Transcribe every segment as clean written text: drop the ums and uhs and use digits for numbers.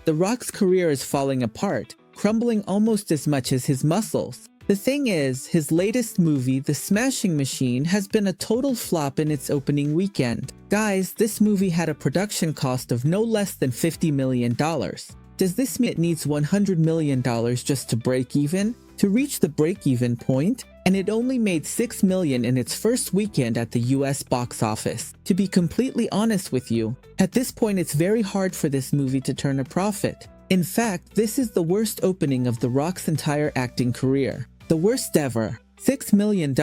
The Rock's career is falling apart, crumbling almost as much as his muscles. The thing is, his latest movie, The Smashing Machine, has been a total flop in its opening weekend. Guys, this movie had a production cost of no less than $50 million. Does this mean it needs $100 million just to break even? To reach the break-even point? And it only made $6 million in its first weekend at the US box office. To be completely honest with you, at this point it's very hard for this movie to turn a profit. In fact, this is the worst opening of The Rock's entire acting career. The worst ever. $6 million.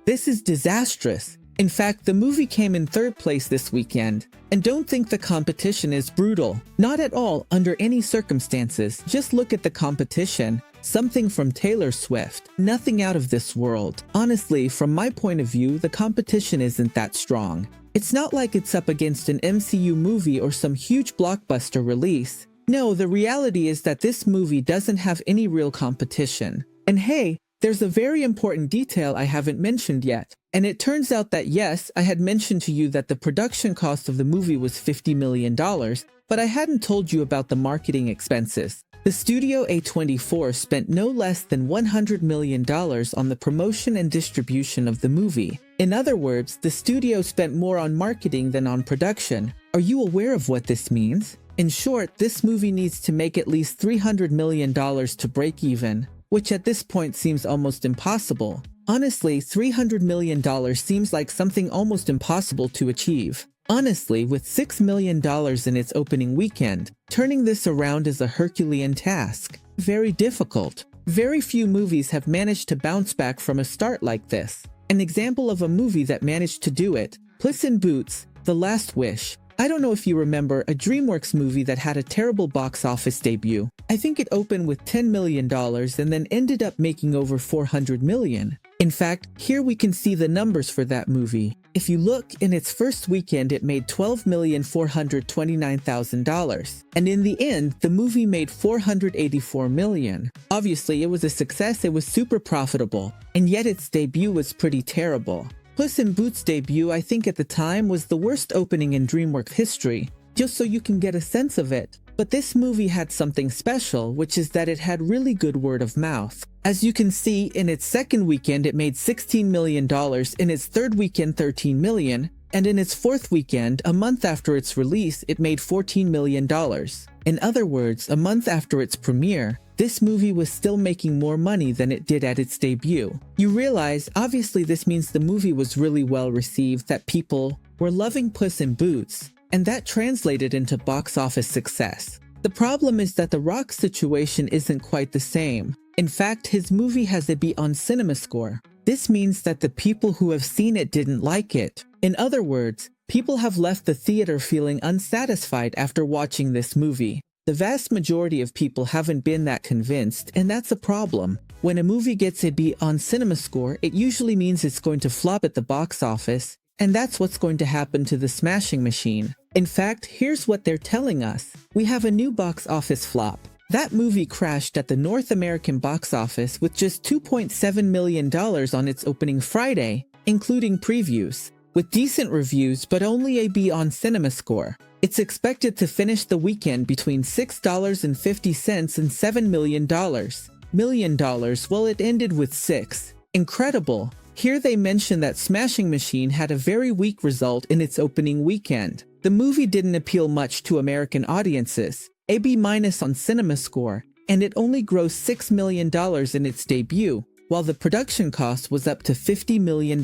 This is disastrous. In fact, the movie came in third place this weekend. And don't think the competition is brutal. Not at all, under any circumstances. Just look at the competition. Something from Taylor Swift. Nothing out of this world. Honestly, from my point of view, the competition isn't that strong. It's not like it's up against an MCU movie or some huge blockbuster release. No, the reality is that this movie doesn't have any real competition. And hey, there's a very important detail I haven't mentioned yet. And it turns out that yes, I had mentioned to you that the production cost of the movie was $50 million, but I hadn't told you about the marketing expenses. The studio A24 spent no less than $100 million on the promotion and distribution of the movie. In other words, the studio spent more on marketing than on production. Are you aware of what this means? In short, this movie needs to make at least $300 million to break even, which at this point seems almost impossible. Honestly, $300 million seems like something almost impossible to achieve. Honestly, with $6 million in its opening weekend, turning this around is a Herculean task. Very difficult. Very few movies have managed to bounce back from a start like this. An example of a movie that managed to do it, Puss in Boots: The Last Wish. I don't know if you remember a DreamWorks movie that had a terrible box office debut. I think it opened with $10 million and then ended up making over $400 million. In fact, here we can see the numbers for that movie. If you look, in its first weekend it made $12,429,000. And in the end, the movie made $484 million. Obviously, it was a success, it was super profitable. And yet its debut was pretty terrible. Puss in Boots' debut, I think at the time, was the worst opening in DreamWorks history, just so you can get a sense of it. But this movie had something special, which is that it had really good word of mouth. As you can see, in its second weekend it made $16 million, in its third weekend $13 million, and in its fourth weekend, a month after its release, it made $14 million. In other words, a month after its premiere, this movie was still making more money than it did at its debut. You realize, obviously this means the movie was really well received, that people were loving Puss in Boots, and that translated into box office success. The problem is that The Rock's situation isn't quite the same. In fact, his movie has a B on CinemaScore. This means that the people who have seen it didn't like it. In other words, people have left the theater feeling unsatisfied after watching this movie. The vast majority of people haven't been that convinced, and that's a problem. When a movie gets a B on CinemaScore, it usually means it's going to flop at the box office, and that's what's going to happen to The Smashing Machine. In fact, here's what they're telling us. We have a new box office flop. That movie crashed at the North American box office with just $2.7 million on its opening Friday, including previews, with decent reviews but only a B on CinemaScore. It's expected to finish the weekend between $6.50 and $7 million. Million dollars, well, it ended with 6. Incredible. Here they mention that Smashing Machine had a very weak result in its opening weekend. The movie didn't appeal much to American audiences, a B- on CinemaScore, and it only grossed $6 million in its debut, while the production cost was up to $50 million.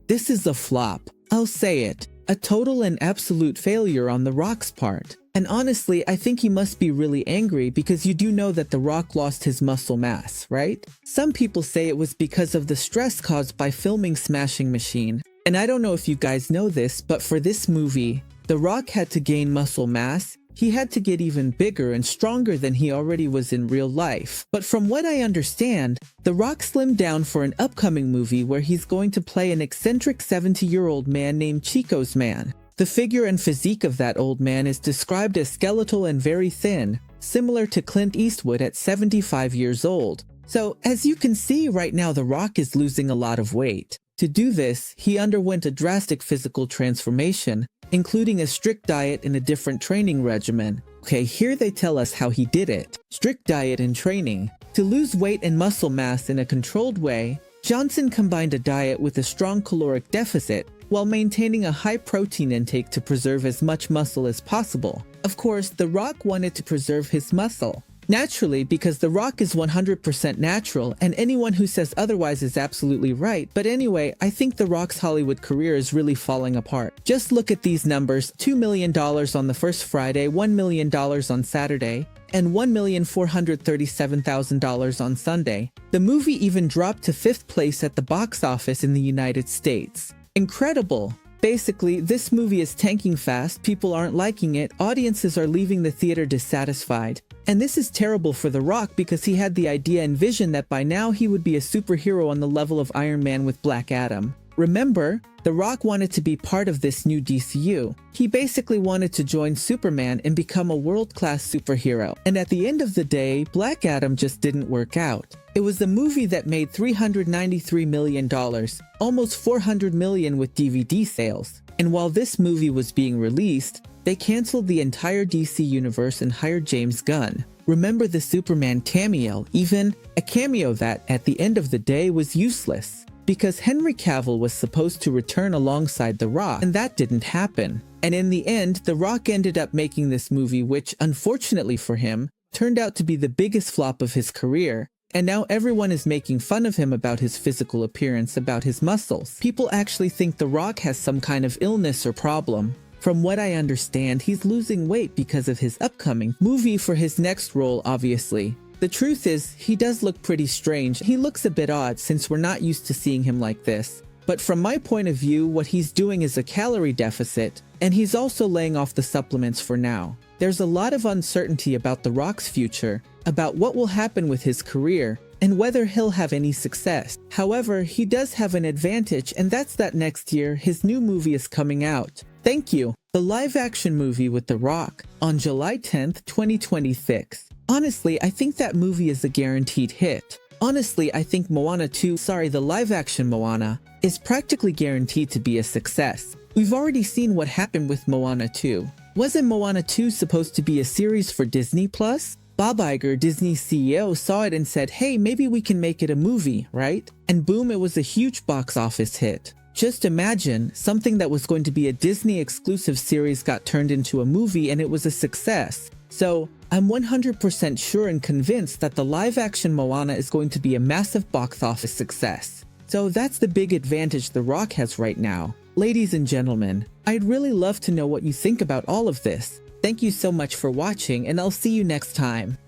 This is a flop. I'll say it. A total and absolute failure on The Rock's part. And honestly, I think he must be really angry because you do know that The Rock lost his muscle mass, right? Some people say it was because of the stress caused by filming Smashing Machine. And I don't know if you guys know this, but for this movie, The Rock had to gain muscle mass. He had to get even bigger and stronger than he already was in real life. But from what I understand, The Rock slimmed down for an upcoming movie where he's going to play an eccentric 70-year-old man named Chico's Man. The figure and physique of that old man is described as skeletal and very thin, similar to Clint Eastwood at 75 years old. So, as you can see right now, The Rock is losing a lot of weight. To do this, he underwent a drastic physical transformation, including a strict diet and a different training regimen. Okay, here they tell us how he did it. Strict diet and training. To lose weight and muscle mass in a controlled way, Johnson combined a diet with a strong caloric deficit while maintaining a high protein intake to preserve as much muscle as possible. Of course, The Rock wanted to preserve his muscle. Naturally, because The Rock is 100% natural, and anyone who says otherwise is absolutely right. But anyway, I think The Rock's Hollywood career is really falling apart. Just look at these numbers: $2 million on the first Friday, $1 million on Saturday, and $1,437,000 on Sunday. The movie even dropped to 5th place at the box office in the United States. Incredible! Basically, this movie is tanking fast, people aren't liking it, audiences are leaving the theater dissatisfied. And this is terrible for The Rock because he had the idea and vision that by now he would be a superhero on the level of Iron Man with Black Adam. Remember, The Rock wanted to be part of this new DCU. He basically wanted to join Superman and become a world-class superhero. And at the end of the day, Black Adam just didn't work out. It was the movie that made $393 million, almost $400 million with DVD sales. And while this movie was being released, they canceled the entire DC universe and hired James Gunn. Remember the Superman cameo, even a cameo that, at the end of the day, was useless. Because Henry Cavill was supposed to return alongside The Rock, and that didn't happen. And in the end, The Rock ended up making this movie which, unfortunately for him, turned out to be the biggest flop of his career. And now everyone is making fun of him about his physical appearance, about his muscles. People actually think The Rock has some kind of illness or problem. From what I understand, he's losing weight because of his upcoming movie for his next role, obviously. The truth is, he does look pretty strange. He looks a bit odd since we're not used to seeing him like this. But from my point of view, what he's doing is a calorie deficit, and he's also laying off the supplements for now. There's a lot of uncertainty about The Rock's future, about what will happen with his career, and whether he'll have any success. However, he does have an advantage, and that's that next year, his new movie is coming out. Thank you. The live-action movie with The Rock, on July 10th, 2026. Honestly, I think that movie is a guaranteed hit. Honestly, I think the live-action Moana, is practically guaranteed to be a success. We've already seen what happened with Moana 2. Wasn't Moana 2 supposed to be a series for Disney+? Bob Iger, Disney's CEO, saw it and said, hey, maybe we can make it a movie, right? And boom, it was a huge box office hit. Just imagine, something that was going to be a Disney exclusive series got turned into a movie and it was a success. So, I'm 100% sure and convinced that the live-action Moana is going to be a massive box office success. So that's the big advantage The Rock has right now. Ladies and gentlemen, I'd really love to know what you think about all of this. Thank you so much for watching, and I'll see you next time.